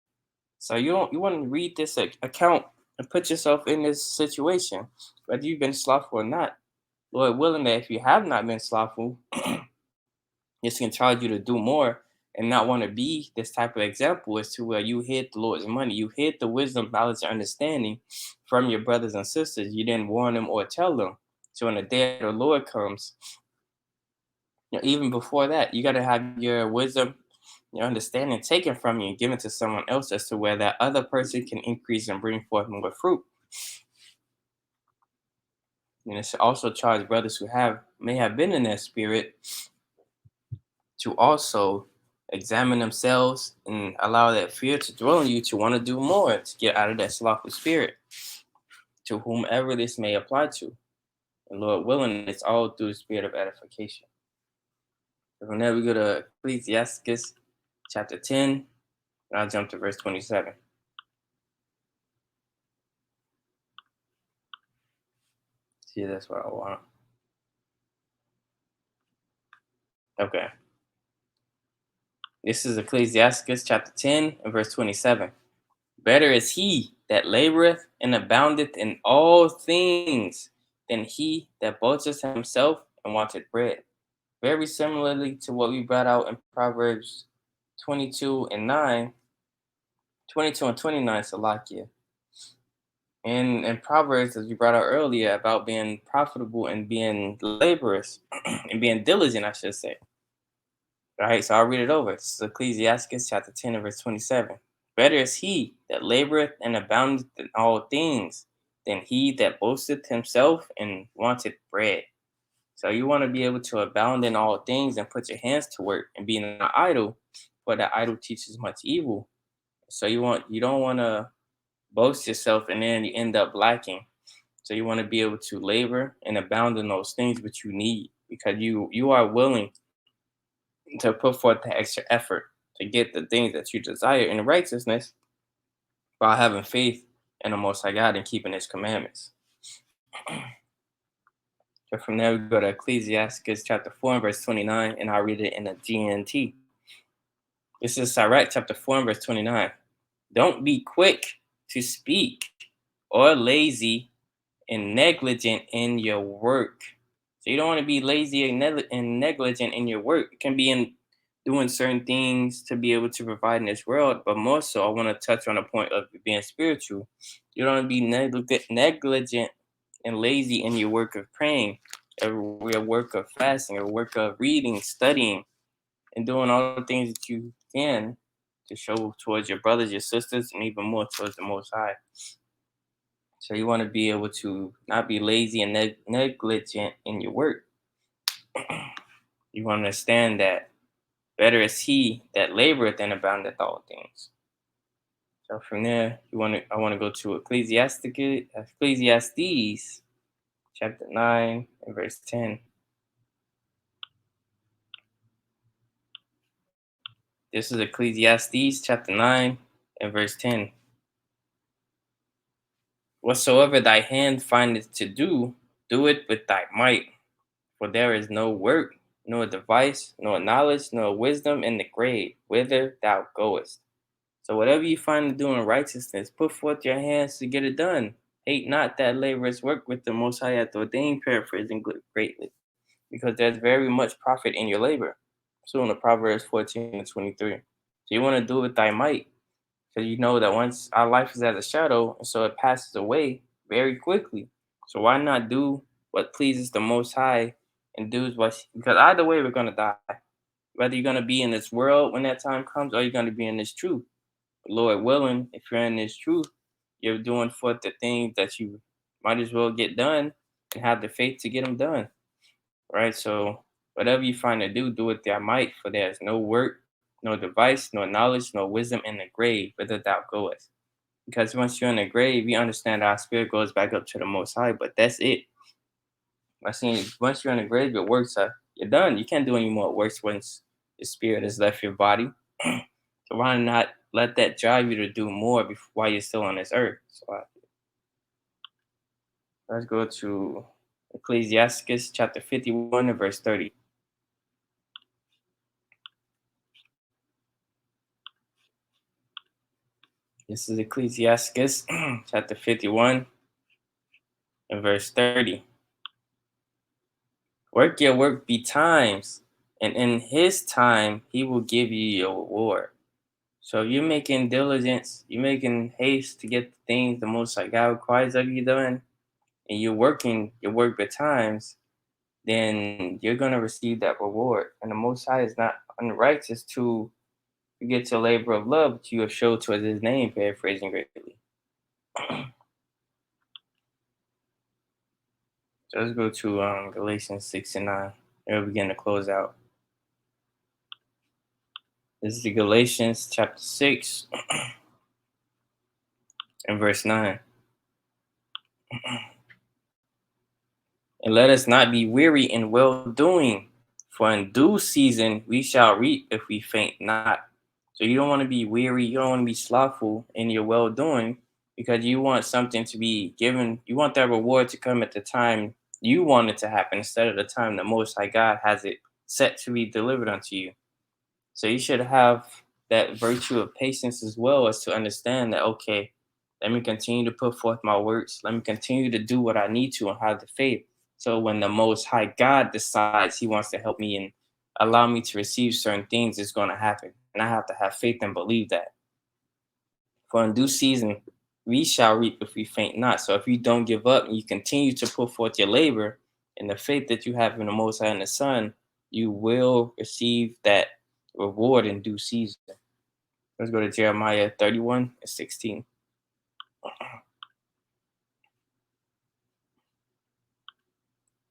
So you want to read this account and put yourself in this situation, whether you've been slothful or not. Lord willing that if you have not been slothful, this can charge you to do more and not want to be this type of example is to where you hid the Lord's money, you hid the wisdom, knowledge, and understanding from your brothers and sisters. You didn't warn them or tell them. So when the day of the Lord comes, even before that, you got to have your wisdom, your understanding taken from you and given to someone else as to where that other person can increase and bring forth more fruit. And it's also charge brothers who may have been in that spirit to also examine themselves and allow that fear to dwell in you to want to do more, to get out of that slothful spirit, to whomever this may apply to. And Lord willing, it's all through the spirit of edification. So from there, we go to Ecclesiasticus chapter 10, and I'll jump to verse 27. See, that's what I want. Okay. This is Ecclesiasticus chapter 10 and verse 27. Better is he that laboreth and aboundeth in all things than he that boasteth himself and wanteth bread. Very similarly to what we brought out in Proverbs 22 and 9, 22 and 29, Salakia. And in Proverbs, as we brought out earlier, about being profitable and being laborious and being diligent, I should say. All right, so I'll read it over. This is Ecclesiasticus chapter 10 and verse 27. Better is he that laboreth and aboundeth in all things than he that boasteth himself and wanteth bread. So you want to be able to abound in all things and put your hands to work and be not idle, for that idle teaches much evil. So you don't want to boast yourself and then you end up lacking. So you want to be able to labor and abound in those things which you need because you are willing to put forth the extra effort to get the things that you desire in righteousness while having faith in the Most High God and keeping His commandments. So from there, we go to Ecclesiasticus chapter 4 and verse 29, and I'll read it in the GNT. This is Sirach chapter 4 and verse 29. Don't be quick to speak or lazy and negligent in your work. So you don't want to be lazy and negligent in your work. It can be in doing certain things to be able to provide in this world, but more so, I want to touch on the point of being spiritual. You don't want to be negligent and lazy in your work of praying, or your work of fasting, or work of reading, studying, and doing all the things that you can to show towards your brothers, your sisters, and even more towards the Most High. So you want to be able to not be lazy and negligent in your work. You want to understand that better is he that laboreth and aboundeth all things. So from there, I want to go to Ecclesiastes chapter 9 and verse 10. This is Ecclesiastes chapter 9 and verse 10. Whatsoever thy hand findeth to do, do it with thy might. For there is no work, nor device, nor knowledge, nor wisdom in the grave, whither thou goest. So whatever you find to do in righteousness, put forth your hands to get it done. Hate not that laborers work with the Most High hath ordained, paraphrasing greatly, because there's very much profit in your labor. So in the Proverbs 14 and 23. So you want to do it with thy might, because you know that once our life is as a shadow, and so it passes away very quickly. So why not do what pleases the Most High and do what? Because either way, we're gonna die. Whether you're gonna be in this world when that time comes, or you're gonna be in this truth. Lord willing, if you're in this truth, you're doing for the things that you might as well get done and have the faith to get them done. Right? So whatever you find to do, do it thy might, for there is no work, no device, no knowledge, no wisdom in the grave, whither thou goest. Because once you're in the grave, you understand our spirit goes back up to the Most High, but that's it. I seen once you're in the grave, your works are you're done. You can't do any more works once the spirit has left your body. So why not let that drive you to do more while you're still on this earth? So let's go to Ecclesiasticus chapter 51 and verse 30. This is Ecclesiasticus chapter 51 and verse 30. Work your work betimes, and in his time he will give you your reward. So if you're making diligence, you're making haste to get the things the most like God requires of you done, and you're working your work at times, then you're gonna receive that reward. And the Most High is not unrighteous to forget your labor of love that you have showed towards His name. Paraphrasing greatly. So let's go to Galatians 6 and 9. And we'll begin to close out. This is the Galatians chapter 6 and verse 9. And let us not be weary in well doing, for in due season we shall reap if we faint not. So you don't want to be weary, you don't want to be slothful in your well doing, because you want something to be given, you want that reward to come at the time you want it to happen instead of the time the Most High God has it set to be delivered unto you. So you should have that virtue of patience as well, as to understand that, okay, let me continue to put forth my works. Let me continue to do what I need to and have the faith. So when the Most High God decides He wants to help me and allow me to receive certain things, it's going to happen. And I have to have faith and believe that. For in due season, we shall reap if we faint not. So if you don't give up and you continue to put forth your labor and the faith that you have in the Most High and the Son, you will receive that reward in due season. Let's go to Jeremiah 31 and 16.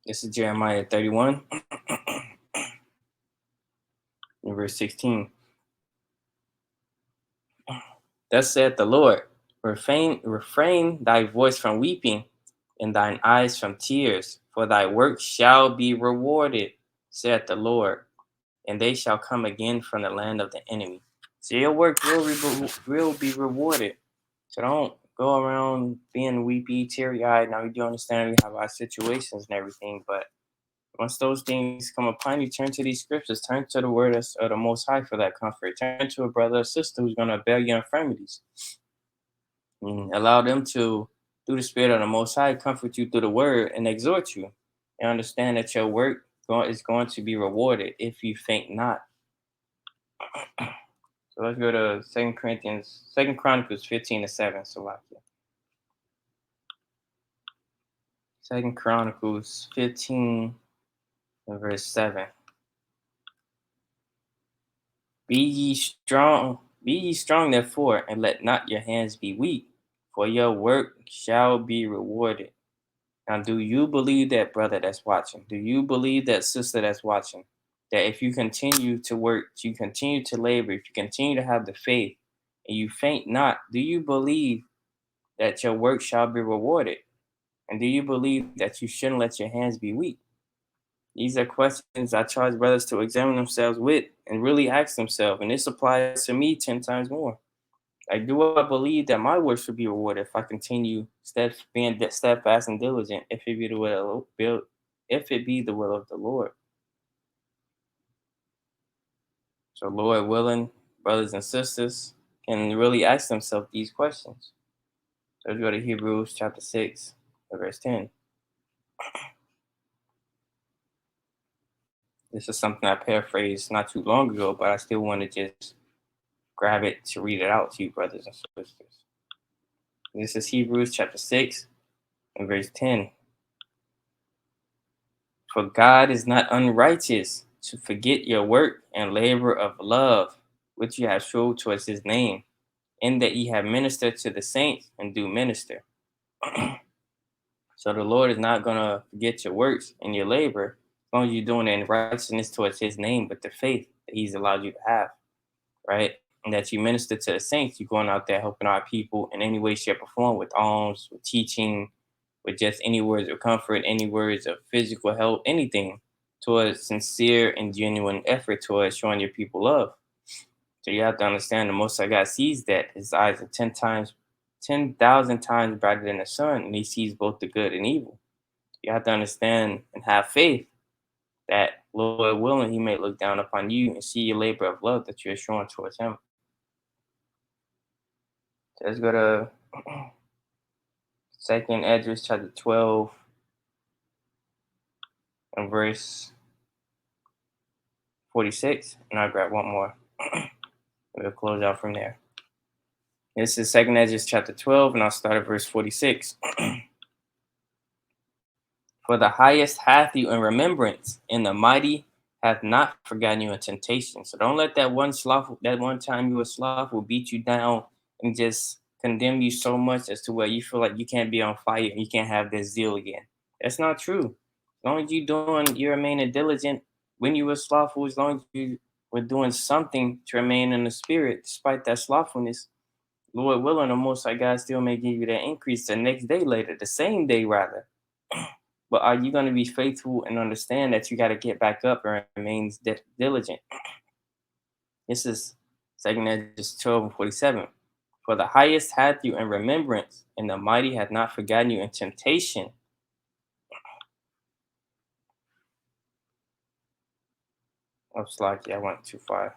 This is Jeremiah 31 and verse 16. Thus saith the Lord, refrain thy voice from weeping and thine eyes from tears, for thy work shall be rewarded, saith the Lord, and they shall come again from the land of the enemy. So your work will be rewarded. So don't go around being weepy, teary eyed. Now we do understand we have our situations and everything, but once those things come upon you, turn to these scriptures, turn to the word of the Most High for that comfort. Turn to a brother or sister who's going to bear your infirmities. And allow them to, through the Spirit of the Most High, comfort you through the word and exhort you. And understand that your work is going to be rewarded if you faint not. So let's go to Second Chronicles 15 and 7. Second Chronicles 15 and verse 7. Be ye strong therefore, and let not your hands be weak, for your work shall be rewarded. Now, do you believe that, brother that's watching? Do you believe that, sister that's watching? That if you continue to work, you continue to labor, if you continue to have the faith, and you faint not, do you believe that your work shall be rewarded? And do you believe that you shouldn't let your hands be weak? These are questions I charge brothers to examine themselves with and really ask themselves. And this applies to me 10 times more. Like, do I believe that my work should be rewarded if I continue being steadfast and diligent, if it be the will of the Lord? So, Lord willing, brothers and sisters can really ask themselves these questions. So let's go to Hebrews chapter 6, verse 10. This is something I paraphrased not too long ago, but I still want to just grab it to read it out to you, brothers and sisters. This is Hebrews chapter 6 and verse 10. For God is not unrighteous to forget your work and labor of love, which you have showed towards his name, in that ye have ministered to the saints and do minister. So the Lord is not going to forget your works and your labor as long as you're doing it in righteousness towards his name, but the faith that he's allowed you to have, right? And that you minister to the saints, you're going out there helping our people in any way, shape, or form, with alms, with teaching, with just any words of comfort, any words of physical help, anything, towards sincere and genuine effort towards showing your people love. So you have to understand the Most High God sees that. His eyes are 10,000 times brighter than the sun, and he sees both the good and evil. You have to understand and have faith that, Lord willing, he may look down upon you and see your labor of love that you're showing towards him. So let's go to Second Ezra chapter 12 and verse 46, and I'll grab one more. We'll close out from there. This is Second Ezra chapter 12, and I'll start at verse 46. For the highest hath you in remembrance, and the mighty hath not forgotten you in temptation. So don't let that one time you were slothful beat you down and just condemn you so much as to where you feel like you can't be on fire and you can't have this zeal again. That's not true. As long as you remaining diligent when you were slothful, as long as you were doing something to remain in the spirit, despite that slothfulness, Lord willing, the Most High God still may give you that increase the next day later, the same day rather. But are you going to be faithful and understand that you got to get back up and remain diligent? This is Second Ezra 12 and 47. For the highest hath you in remembrance, and the mighty hath not forgotten you in temptation. Oh, Slocky, I went too far.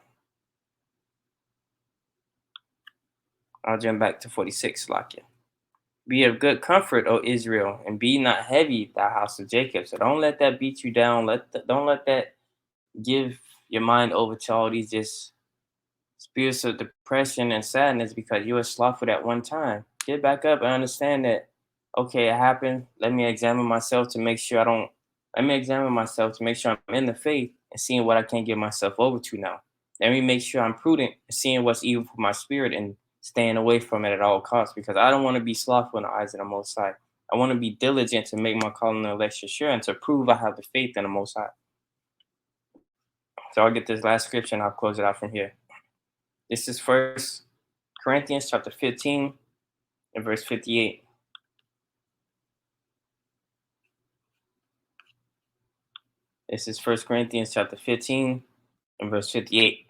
I'll jump back to 46, Slocky. Be of good comfort, O Israel, and be not heavy, thou house of Jacob. So don't let that beat you down. Don't let that give your mind over to all these just spirits of depression and sadness because you were slothful at one time. Get back up and understand that, okay, it happened. Let me examine myself to make sure I don't, let me examine myself to make sure I'm in the faith and seeing what I can't give myself over to now. Let me make sure I'm prudent and seeing what's evil for my spirit and staying away from it at all costs because I don't want to be slothful in the eyes of the Most High. I want to be diligent to make my calling and election sure and to prove I have the faith in the Most High. So I'll get this last scripture and I'll close it out from here. This is First Corinthians chapter 15 and verse 58. This is First Corinthians chapter 15 and verse 58.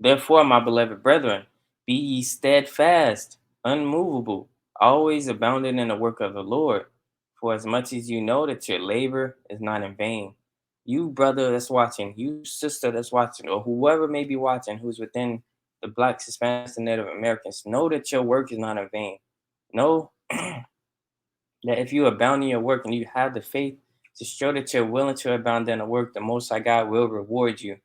Therefore, my beloved brethren, be ye steadfast, unmovable, always abounding in the work of the Lord, for as much as you know that your labor is not in vain. You brother that's watching, you sister that's watching, or whoever may be watching who's within the Blacks, Hispanics, and Native Americans, know that your work is not in vain. Know that if you abound in your work and you have the faith to show that you're willing to abound in the work, the Most High God will reward you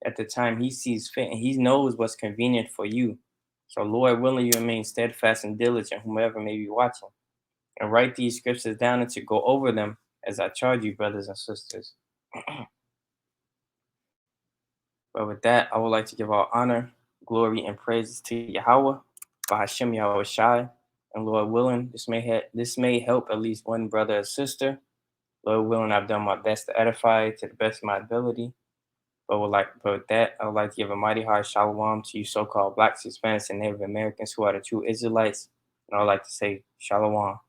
at the time He sees fit, and He knows what's convenient for you. So, Lord willing, you remain steadfast and diligent, whomever may be watching, and write these scriptures down and to go over them as I charge you, brothers and sisters. But with that, I would like to give all honor, glory, and praises to Yahweh, Bahashem Yahweh Shai, and Lord willing, this may help at least one brother or sister. Lord willing, I've done my best to edify to the best of my ability. But with that, I would like to give a mighty high shalom to you so-called Blacks, Hispanics, and Native Americans who are the true Israelites. And I would like to say shalom.